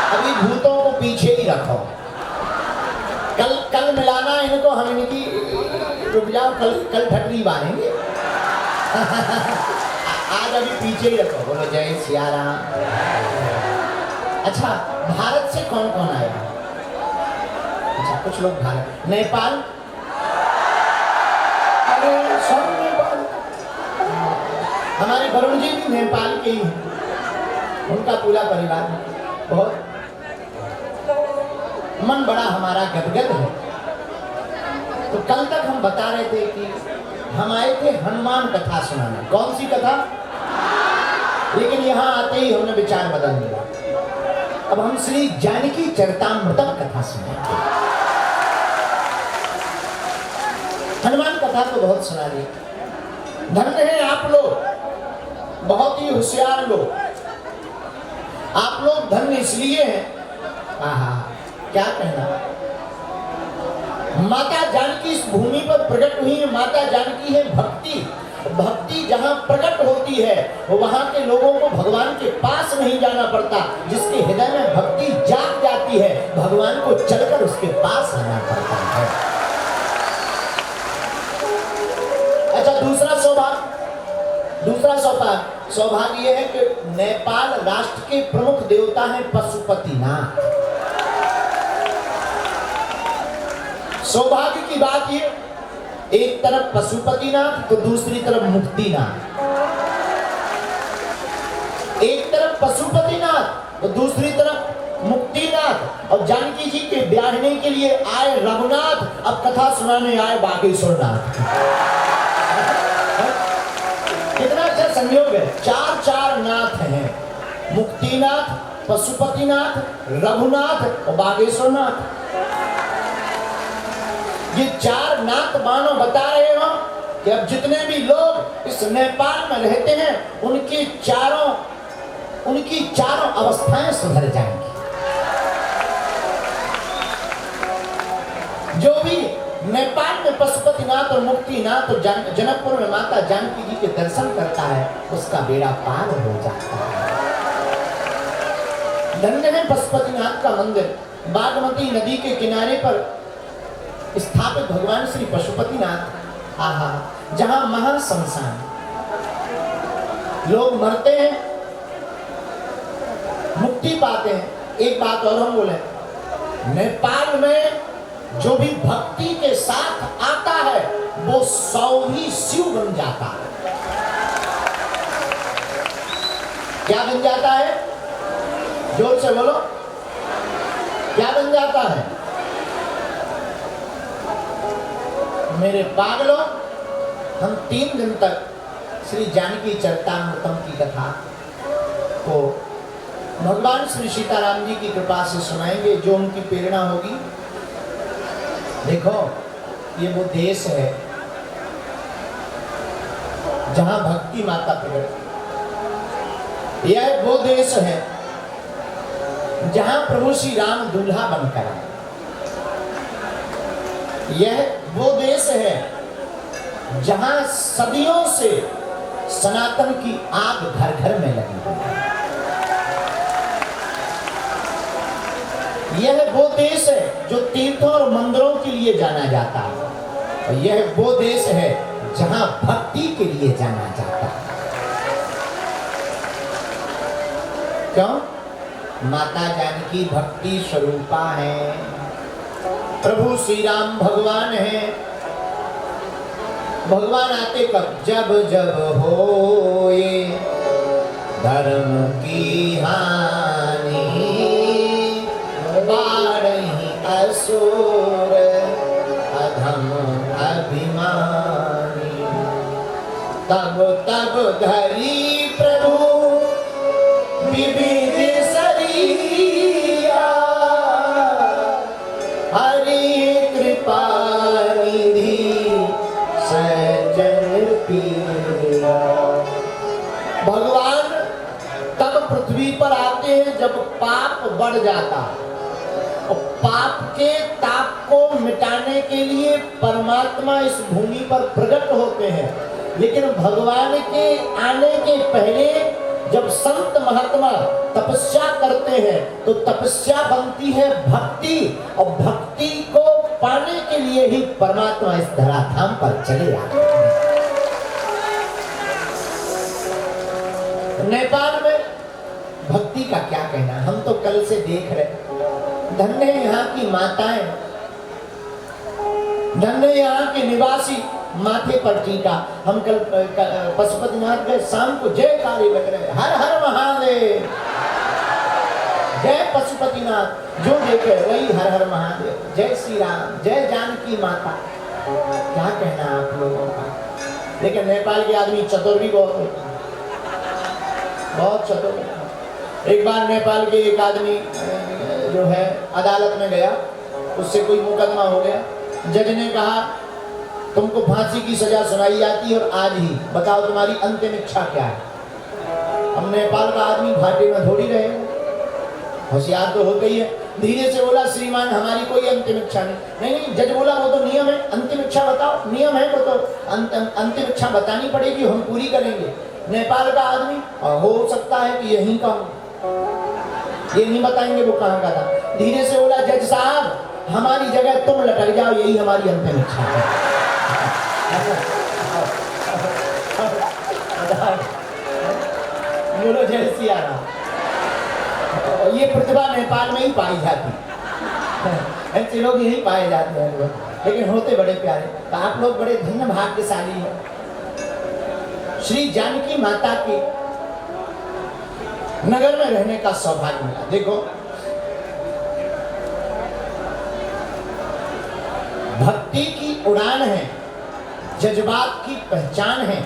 अभी भूतों को पीछे ही रखो, कल मिलाना इनको, हम इनकी रुक जाओ, कल ठटरी बांधेंगे। आज अभी पीछे ही रखो, बोलो जय सिया राम। अच्छा, भारत से कौन कौन आया? अच्छा, कुछ लोग भारत, नेपाल, अरे सब नेपाल, हमारे वरुण जी भी नेपाल के ही हैं, उनका पूरा परिवार। बहुत मन बड़ा हमारा गदगद है। तो कल तक हम बता रहे थे कि हम आए थे हनुमान कथा सुनाने। कौन सी कथा? लेकिन यहाँ आते ही हमने विचार बदल दिया, अब हम श्री जानकी चरितामृतम कथा सुनाएंगे। हनुमान कथा तो बहुत सुना दी। धन्य है आप लोग, बहुत ही होशियार लोग। आप लोग धन्य इसलिए हैं, आहा क्या कहना, माता जानकी इस भूमि पर प्रकट हुई है। माता जानकी है भक्ति। भक्ति जहाँ प्रकट होती है वहां के लोगों को भगवान के पास नहीं जाना पड़ता। जिसके हृदय में भक्ति जाग जाती है, भगवान को चलकर उसके पास आना पड़ता है। अच्छा, दूसरा सौभाग्य यह है कि नेपाल राष्ट्र के प्रमुख देवता हैं पशुपतिनाथ। सौभाग्य की बात ये, एक तरफ पशुपतिनाथ तो दूसरी तरफ मुक्तिनाथ। एक तरफ पशुपतिनाथ तो दूसरी तरफ मुक्तिनाथ। और जानकी जी के ब्याहने के लिए आए रघुनाथ, अब कथा सुनाने आए बागेश्वरनाथ। कितना अच्छा संयोग है, चार नाथ हैं, मुक्तिनाथ, पशुपतिनाथ, रघुनाथ और बागेश्वरनाथ। ये चार नाथ मानो बता रहे हो कि अब जितने भी लोग इस नेपाल में रहते हैं उनकी चारों अवस्थाएं सुधर जाएंगी। जो भी नेपाल में पशुपतिनाथ और मुक्तिनाथ और जनकपुर में माता जानकी जी के दर्शन करता है उसका बेड़ा पार हो जाता है। धन्य है पशुपतिनाथ का मंदिर, बागमती नदी के किनारे पर स्थापित भगवान श्री पशुपतिनाथ। आहा, जहां महाशमशान, लोग मरते हैं मुक्ति पाते हैं। एक बात और हम बोले, नेपाल में जो भी भक्ति के साथ आता है वो 100 ही शिव बन जाता है। क्या बन जाता है? जोर से बोलो, क्या बन जाता है? मेरे पागलों, हम 3 दिन तक श्री जानकी चरितामृतम की कथा को भगवान श्री सीताराम जी की कृपा से सुनाएंगे, जो उनकी प्रेरणा होगी। देखो, ये वो देश है जहां भक्ति माता प्रकट। यह वो देश है जहां प्रभु श्री राम दूल्हा बनकर आए। यह वो देश है जहां सदियों से सनातन की आग घर घर में लगी हुई है। यह वो देश है जो तीर्थों और मंदिरों के लिए जाना जाता है, और यह वो देश है जहां भक्ति के लिए जाना जाता है। क्यों? माता जानकी भक्ति स्वरूपा है, प्रभु श्री राम भगवान है। भगवान आते कब? जब जब होए धर्म की हानि, बाढ़हि असुर अधम अभिमानी, तब तब धरी प्रभु विविध सरिया, हरि कृपा निधि सज्जन पीरा। भगवान तब पृथ्वी पर आते हैं जब पाप बढ़ जाता है, और पाप के ताप को मिटाने के लिए परमात्मा इस भूमि पर प्रकट होते हैं। लेकिन भगवान के आने के पहले जब संत महात्मा तपस्या करते हैं तो तपस्या बनती है भक्ति, और भक्ति को पाने के लिए ही परमात्मा इस धराधाम पर चले आते हैं। नेपाल में भक्ति का क्या कहना, हम तो कल से देख रहे, धन्य यहाँ की माताएं, धन्य यहाँ के निवासी, माथे पर टीका। हम कल पशुपतिनाथ गए, शाम को जयकारे लग रहे, हर हर महादेव, जय पशुपतिनाथ, जो देखे वही हर हर महादेव, जय श्री राम, जय जानकी माता। क्या कहना आप लोगों का। लेकिन नेपाल के आदमी चतुर भी बहुत होते, बहुत चतुर। एक बार नेपाल के एक आदमी जो है अदालत में गया, उससे कोई मुकदमा हो गया, जज ने कहा तुमको फांसी की सजा सुनाई जाती है और आज ही, बताओ तुम्हारी अंतिम इच्छा क्या है। हम नेपाल का आदमी घाटे में थोड़ी रहे, होशियार तो होते ही है। धीरे से बोला श्रीमान हमारी कोई अंतिम इच्छा नहीं। नहीं, जज बोला वो तो नियम है, अंतिम इच्छा बताओ। नियम है वो तो अंतिम इच्छा बतानी पड़ेगी, हम पूरी करेंगे। नेपाल का आदमी हो सकता है कि यहीं का हो, ये नहीं बताएंगे वो कहाँ का था। धीरे से बोला जज साहब हमारी जगह तुम लटक जाओ, यही हमारी अंतिम इच्छा है। बोलो जय सिया राम। ये प्रतिभा नेपाल में ही पाई जाती, ऐसे लोग यही पाए जाते हैं लोग, लेकिन होते बड़े प्यारे। तो आप लोग बड़े धन्य भाग्यशाली हैं। श्री जानकी माता के नगर में रहने का सौभाग्य मिला। देखो भक्ति की उड़ान है, जज्बात की पहचान है,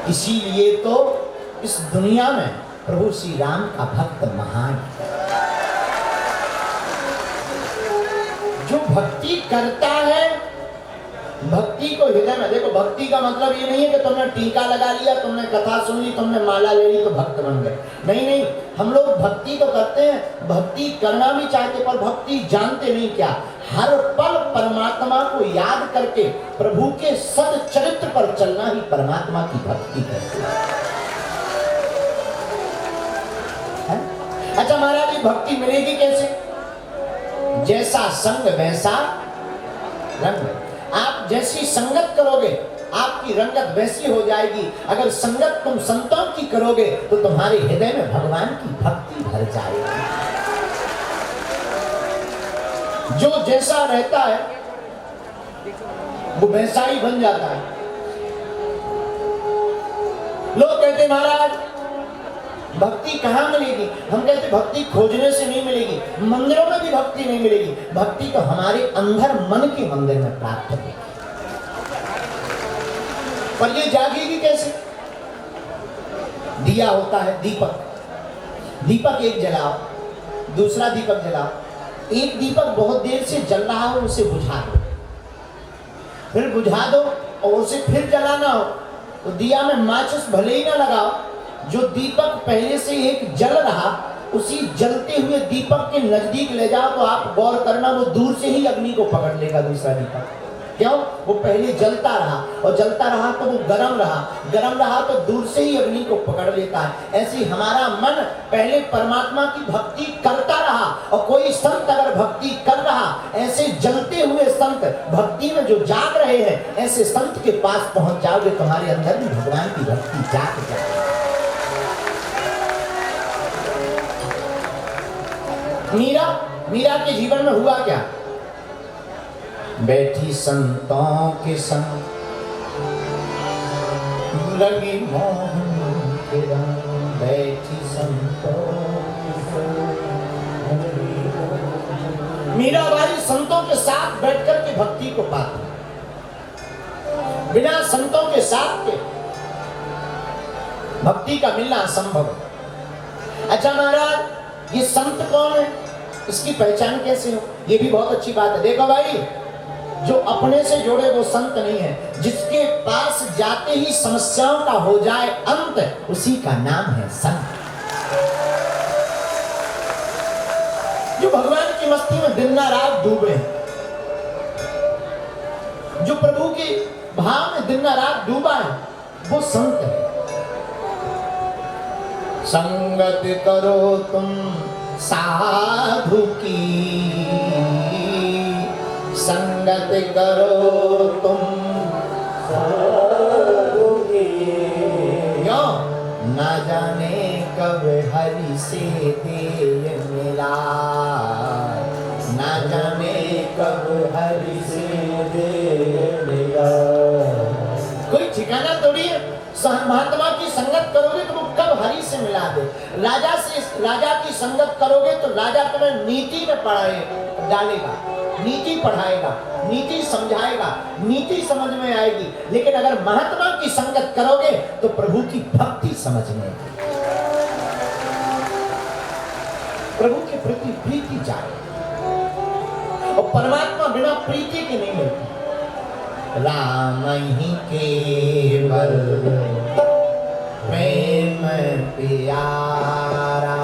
इसीलिए तो इस दुनिया में प्रभु श्री राम का भक्त महान है। जो भक्ति करता है, भक्ति को हृदय में, देखो भक्ति का मतलब ये नहीं है कि तुमने टीका लगा लिया, तुमने कथा सुन ली, तुमने माला ले ली तो भक्त बन गए। नहीं नहीं, हम लोग भक्ति तो करते हैं, भक्ति करना भी चाहते, पर भक्ति जानते नहीं क्या। हर पल परमात्मा को याद करके प्रभु के सद चरित्र पर चलना ही परमात्मा की भक्ति करते हैं। अच्छा महाराज, भक्ति मिलेगी कैसे? जैसा संग वैसा रंग। आप जैसी संगत करोगे आपकी रंगत वैसी हो जाएगी। अगर संगत तुम संतों की करोगे तो तुम्हारे हृदय में भगवान की भक्ति भर जाएगी। जो जैसा रहता है वो वैसा ही बन जाता है। लोग कहते महाराज भक्ति कहाँ मिलेगी? हम कहते भक्ति खोजने से नहीं मिलेगी, मंदिरों में भी भक्ति नहीं मिलेगी। भक्ति तो हमारे अंदर मन के मंदिर में प्राप्त होगी। पर ये जागेगी कैसे? दिया होता है, दीपक, दीपक एक जलाओ, दूसरा दीपक जलाओ। एक दीपक बहुत देर से जल रहा हो उसे बुझा दो, फिर बुझा दो और उसे फिर जलाना हो तो दिया में माचिस भले ही ना लगाओ, जो दीपक पहले से एक जल रहा उसी जलते हुए दीपक के नजदीक ले जाओ तो आप गौर करना वो दूर से ही अग्नि को पकड़ लेगा दूसरा दीपक। क्यों? वो पहले जलता रहा और जलता रहा तो वो गरम रहा, गरम रहा तो दूर से ही अग्नि को पकड़ लेता है। ऐसे हमारा मन पहले परमात्मा की भक्ति करता रहा और कोई संत अगर भक्ति कर रहा, ऐसे जलते हुए संत भक्ति में जो जाग रहे हैं, ऐसे संत के पास पहुंच जाओगे, तुम्हारे अंदर भी भगवान की भक्ति जाग जाएगी। मीरा के जीवन में हुआ क्या? बैठी संतों के संग लगी मोहन के रंग, बैठी संतों के संग। मीराबाई संतों के साथ बैठकर के भक्ति को पाती, बिना संतों के साथ के भक्ति का मिलना असंभव। अच्छा महाराज, ये संत कौन है, इसकी पहचान कैसे हो? ये भी बहुत अच्छी बात है। देखो भाई, जो अपने से जुड़े वो संत नहीं है, जिसके पास जाते ही समस्याओं का हो जाए अंत, उसी का नाम है संत। जो भगवान की मस्ती में दिन रात डूबे हैं, जो प्रभु के भाव में दिन रात डूबा है, वो संत है। संगत करो तुम साधु की, संगत करो तुम साधु की। क्यों? न जाने कब हरि से देय मिला, न जाने कब हरि से देय मिला। कोई ठिकाना थोड़ी है। महात्मा की संगत करोगे तो वो कब हरि से मिला दे। राजा की संगत करोगे तो राजा तुम्हें नीति में डालेगा, नीति पढ़ाएगा, नीति समझाएगा, नीति समझ में आएगी। लेकिन अगर महात्मा की संगत करोगे तो प्रभु की भक्ति समझ में आएगी, प्रभु के प्रति प्रीति जाए। और परमात्मा बिना प्रीति के नहीं मिलती। राम ही केवल प्रेम प्यारा,